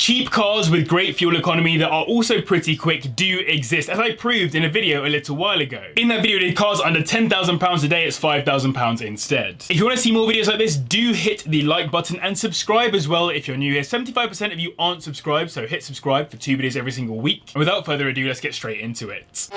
Cheap cars with great fuel economy that are also pretty quick do exist, as I proved in a video a little while ago. In that video, did cars under £10,000 a day, it's £5,000 instead. If you want to see more videos like this, do hit the like button and subscribe as well if you're new here. 75% of you aren't subscribed, so hit subscribe for 2 videos every single week. And without further ado, let's get straight into it.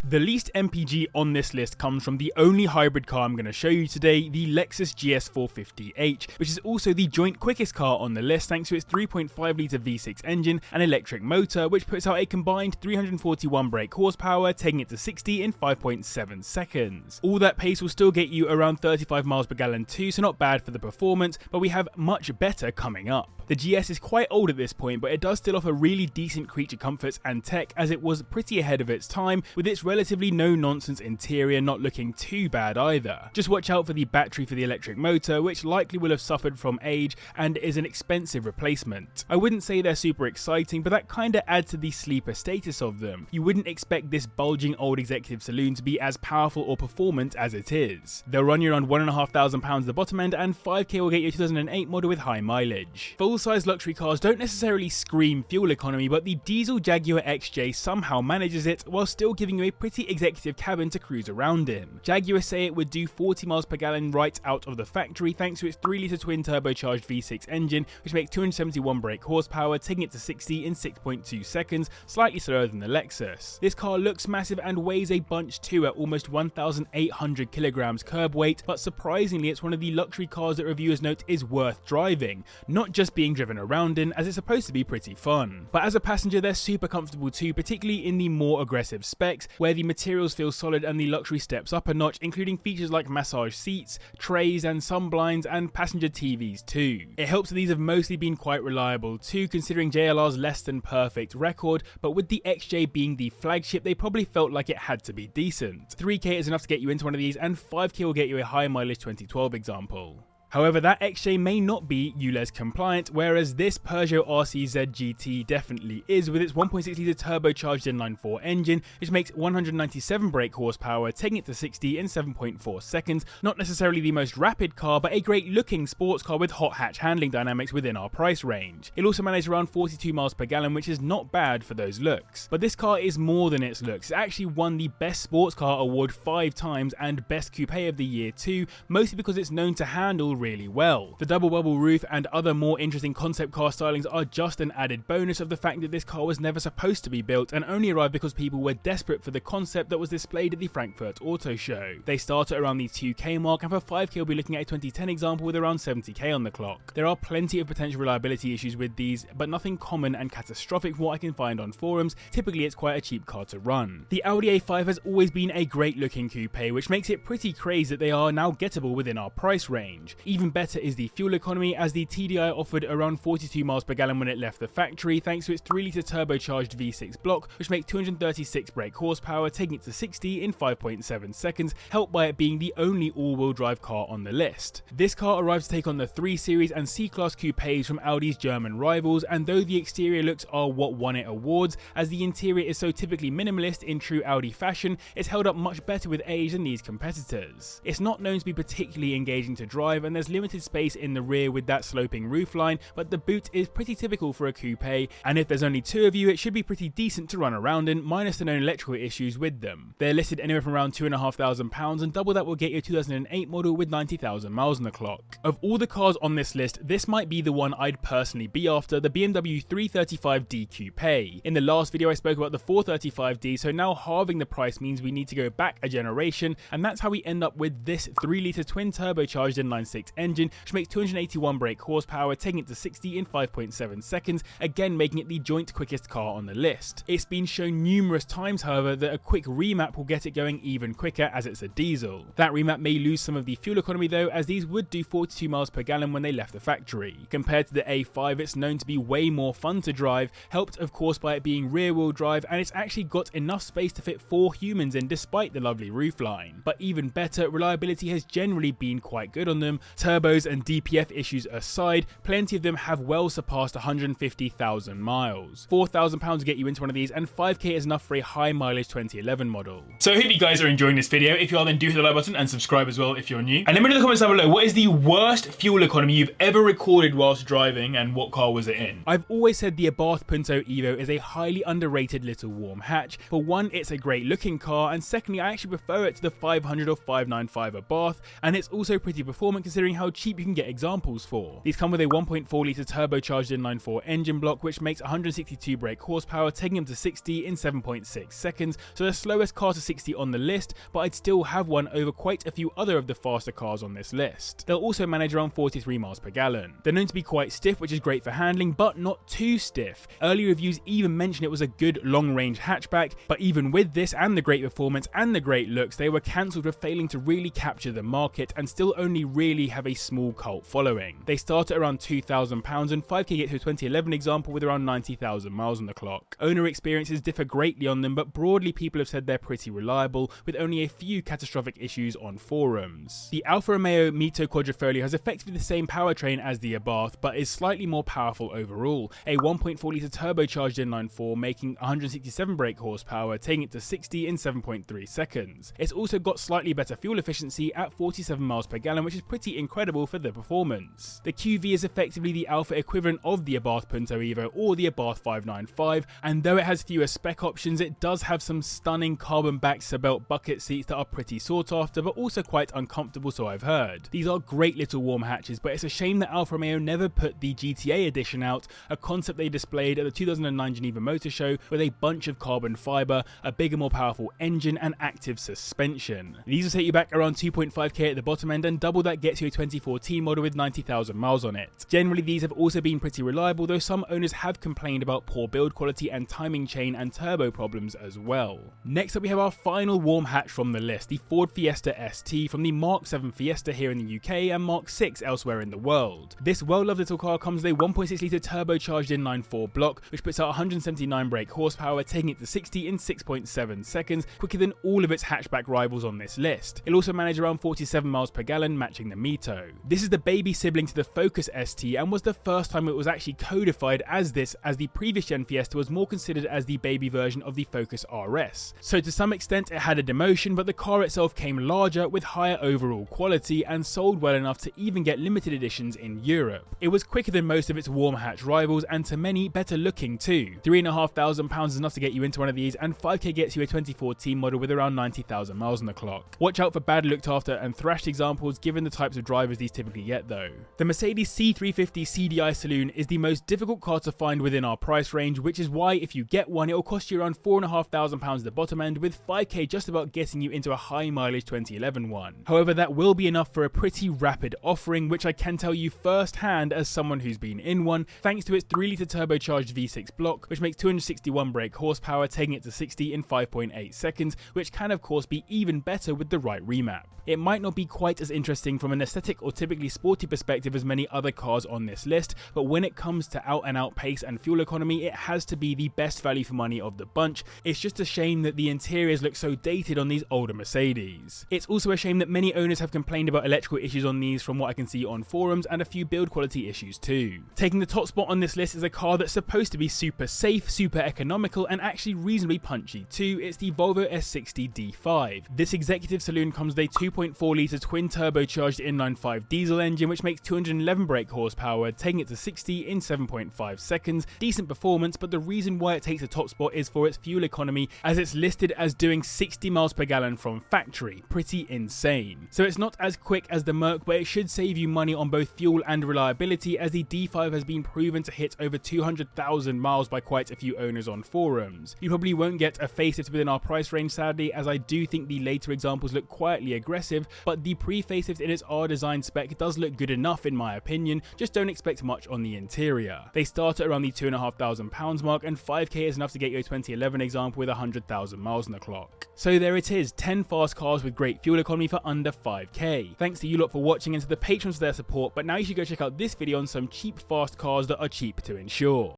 The least MPG on this list comes from the only hybrid car I'm going to show you today, the Lexus GS450H, which is also the joint quickest car on the list thanks to its 3.5 litre V6 engine and electric motor, which puts out a combined 341 brake horsepower, taking it to 60 in 5.7 seconds. All that pace will still get you around 35 miles per gallon too, so not bad for the performance, but we have much better coming up. The GS is quite old at this point, but it does still offer really decent creature comforts and tech, as it was pretty ahead of its time, with its relatively no-nonsense interior not looking too bad either. Just watch out for the battery for the electric motor, which likely will have suffered from age and is an expensive replacement. I wouldn't say they're super exciting, but that kinda adds to the sleeper status of them. You wouldn't expect this bulging old executive saloon to be as powerful or performant as it is. They'll run you around £1,500 at the bottom end, and 5k will get you a 2008 model with high mileage. Full-size luxury cars don't necessarily scream fuel economy, but the diesel Jaguar XJ somehow manages it while still giving you a pretty executive cabin to cruise around in. Jaguar say it would do 40 miles per gallon right out of the factory thanks to its 3 litre twin turbocharged V6 engine, which makes 271 brake horsepower, taking it to 60 in 6.2 seconds, slightly slower than the Lexus. This car looks massive and weighs a bunch too at almost 1,800 kilograms curb weight, but surprisingly it's one of the luxury cars that reviewers note is worth driving, not just being driven around in, as it's supposed to be pretty fun. But as a passenger they're super comfortable too, particularly in the more aggressive specs, where the materials feel solid and the luxury steps up a notch, including features like massage seats, trays and sun blinds, and passenger TVs too. It helps that these have mostly been quite reliable too, considering JLR's less than perfect record, but with the XJ being the flagship they probably felt like it had to be decent. 3k is enough to get you into one of these, and 5k will get you a high mileage 2012 example. However, that XJ may not be ULEZ compliant, whereas this Peugeot RCZ GT definitely is, with its 1.6 litre turbocharged inline-4 engine, which makes 197 brake horsepower, taking it to 60 in 7.4 seconds. Not necessarily the most rapid car, but a great looking sports car with hot hatch handling dynamics within our price range. It'll also manage around 42 miles per gallon, which is not bad for those looks. But this car is more than its looks. It actually won the Best Sports Car award 5 times and Best Coupe of the Year too, mostly because it's known to handle really well. The double bubble roof and other more interesting concept car stylings are just an added bonus of the fact that this car was never supposed to be built and only arrived because people were desperate for the concept that was displayed at the Frankfurt Auto Show. They start at around the 2k mark, and for 5k we'll be looking at a 2010 example with around 70k on the clock. There are plenty of potential reliability issues with these, but nothing common and catastrophic from what I can find on forums. Typically it's quite a cheap car to run. The Audi A5 has always been a great looking coupe, which makes it pretty crazy that they are now gettable within our price range. Even better is the fuel economy, as the TDI offered around 42 miles per gallon when it left the factory thanks to its 3 litre turbocharged V6 block, which makes 236 brake horsepower, taking it to 60 in 5.7 seconds, helped by it being the only all-wheel drive car on the list. This car arrives to take on the 3 Series and C-Class coupes from Audi's German rivals, and though the exterior looks are what won it awards, as the interior is so typically minimalist in true Audi fashion, it's held up much better with age than these competitors. It's not known to be particularly engaging to drive, and there's limited space in the rear with that sloping roofline, but the boot is pretty typical for a coupe, and if there's only 2 of you it should be pretty decent to run around in, minus the known electrical issues with them. They're listed anywhere from around £2,500, and double that will get you a 2008 model with 90,000 miles on the clock. Of all the cars on this list, this might be the one I'd personally be after, the BMW 335D Coupe. In the last video I spoke about the 435D, so now halving the price means we need to go back a generation, and that's how we end up with this 3 litre twin turbocharged inline-6 engine, which makes 281 brake horsepower, taking it to 60 in 5.7 seconds, again making it the joint quickest car on the list. It's been shown numerous times, however, that a quick remap will get it going even quicker, as it's a diesel. That remap may lose some of the fuel economy though, as these would do 42 miles per gallon when they left the factory. Compared to the A5, it's known to be way more fun to drive, helped of course by it being rear wheel drive, and it's actually got enough space to fit 4 humans in despite the lovely roofline. But even better, reliability has generally been quite good on them, Turbos and DPF issues aside, plenty of them have well surpassed 150,000 miles. £4,000 to get you into one of these, and 5k is enough for a high mileage 2011 model. So I hope you guys are enjoying this video. If you are, then do hit the like button and subscribe as well if you're new. And let me know in the comments down below, what is the worst fuel economy you've ever recorded whilst driving, and what car was it in? I've always said the Abarth Punto Evo is a highly underrated little warm hatch. For one, it's a great looking car, and secondly, I actually prefer it to the 500 or 595 Abarth, and it's also pretty performant considering how cheap you can get examples for. These come with a 1.4 litre turbocharged inline-4 engine block, which makes 162 brake horsepower, taking them to 60 in 7.6 seconds, so the slowest car to 60 on the list, but I'd still have one over quite a few other of the faster cars on this list. They'll also manage around 43 miles per gallon. They're known to be quite stiff, which is great for handling, but not too stiff. Early reviews even mentioned it was a good long-range hatchback, but even with this and the great performance and the great looks, they were cancelled for failing to really capture the market and still only really have a small cult following. They start at around £2,000 and 5k get to a 2011 example with around 90,000 miles on the clock. Owner experiences differ greatly on them, but broadly people have said they're pretty reliable, with only a few catastrophic issues on forums. The Alfa Romeo Meto Quadrifolia has effectively the same powertrain as the Abarth, but is slightly more powerful overall. A 1.4 litre turbocharged inline-4 making 167 brake horsepower, taking it to 60 in 7.3 seconds. It's also got slightly better fuel efficiency at 47 miles per gallon, which is pretty incredible for the performance. The QV is effectively the Alfa equivalent of the Abarth Punto Evo or the Abarth 595, and though it has fewer spec options, it does have some stunning carbon-backed Sabelt bucket seats that are pretty sought after, but also quite uncomfortable, so I've heard. These are great little warm hatches, but it's a shame that Alfa Romeo never put the GTA edition out, a concept they displayed at the 2009 Geneva Motor Show with a bunch of carbon fibre, a bigger, more powerful engine and active suspension. These will take you back around 2.5k at the bottom end, and double that gets you a 2014 model with 90,000 miles on it. Generally, these have also been pretty reliable, though some owners have complained about poor build quality and timing chain and turbo problems as well. Next up, we have our final warm hatch from the list, the Ford Fiesta ST from the Mark 7 Fiesta here in the UK and Mark 6 elsewhere in the world. This well-loved little car comes with a 1.6 litre turbocharged inline-4 block, which puts out 179 brake horsepower, taking it to 60 in 6.7 seconds, quicker than all of its hatchback rivals on this list. It'll also manage around 47 miles per gallon, matching the Meto. This is the baby sibling to the Focus ST and was the first time it was actually codified as this, as the previous gen Fiesta was more considered as the baby version of the Focus RS. So to some extent it had a demotion, but the car itself came larger with higher overall quality and sold well enough to even get limited editions in Europe. It was quicker than most of its warm hatch rivals, and to many better looking too. £3,500 is enough to get you into one of these, and 5k gets you a 2014 model with around 90,000 miles on the clock. Watch out for bad looked after and thrashed examples given the types of drivers these typically get though. The Mercedes C350 CDI Saloon is the most difficult car to find within our price range, which is why if you get one, it will cost you around £4,500 at the bottom end, with 5k just about getting you into a high mileage 2011 one. However, that will be enough for a pretty rapid offering, which I can tell you firsthand as someone who's been in one, thanks to its 3 litre turbocharged V6 block, which makes 261 brake horsepower, taking it to 60 in 5.8 seconds, which can of course be even better with the right remap. It might not be quite as interesting from an aesthetic or typically sporty perspective as many other cars on this list, but when it comes to out and out pace and fuel economy, it has to be the best value for money of the bunch. It's just a shame that the interiors look so dated on these older Mercedes. It's also a shame that many owners have complained about electrical issues on these from what I can see on forums, and a few build quality issues too. Taking the top spot on this list is a car that's supposed to be super safe, super economical, and actually reasonably punchy too. It's the Volvo S60 D5. This executive saloon comes with a 2.4 litre twin turbocharged inline-5 diesel engine, which makes 211 brake horsepower, taking it to 60 in 7.5 seconds. Decent performance, but the reason why it takes the top spot is for its fuel economy, as it's listed as doing 60 miles per gallon from factory. Pretty insane. So it's not as quick as the Merc, but it should save you money on both fuel and reliability, as the D5 has been proven to hit over 200,000 miles by quite a few owners on forums. You probably won't get a facelift within our price range sadly, as I do think the later examples look quietly aggressive, but the pre-facelift in its R design spec does look good enough in my opinion, just don't expect much on the interior. They start at around the £2,500 mark, and 5k is enough to get you a 2011 example with 100,000 miles on the clock. So there it is, 10 fast cars with great fuel economy for under 5k. Thanks to you lot for watching and to the patrons for their support, but now you should go check out this video on some cheap fast cars that are cheap to insure.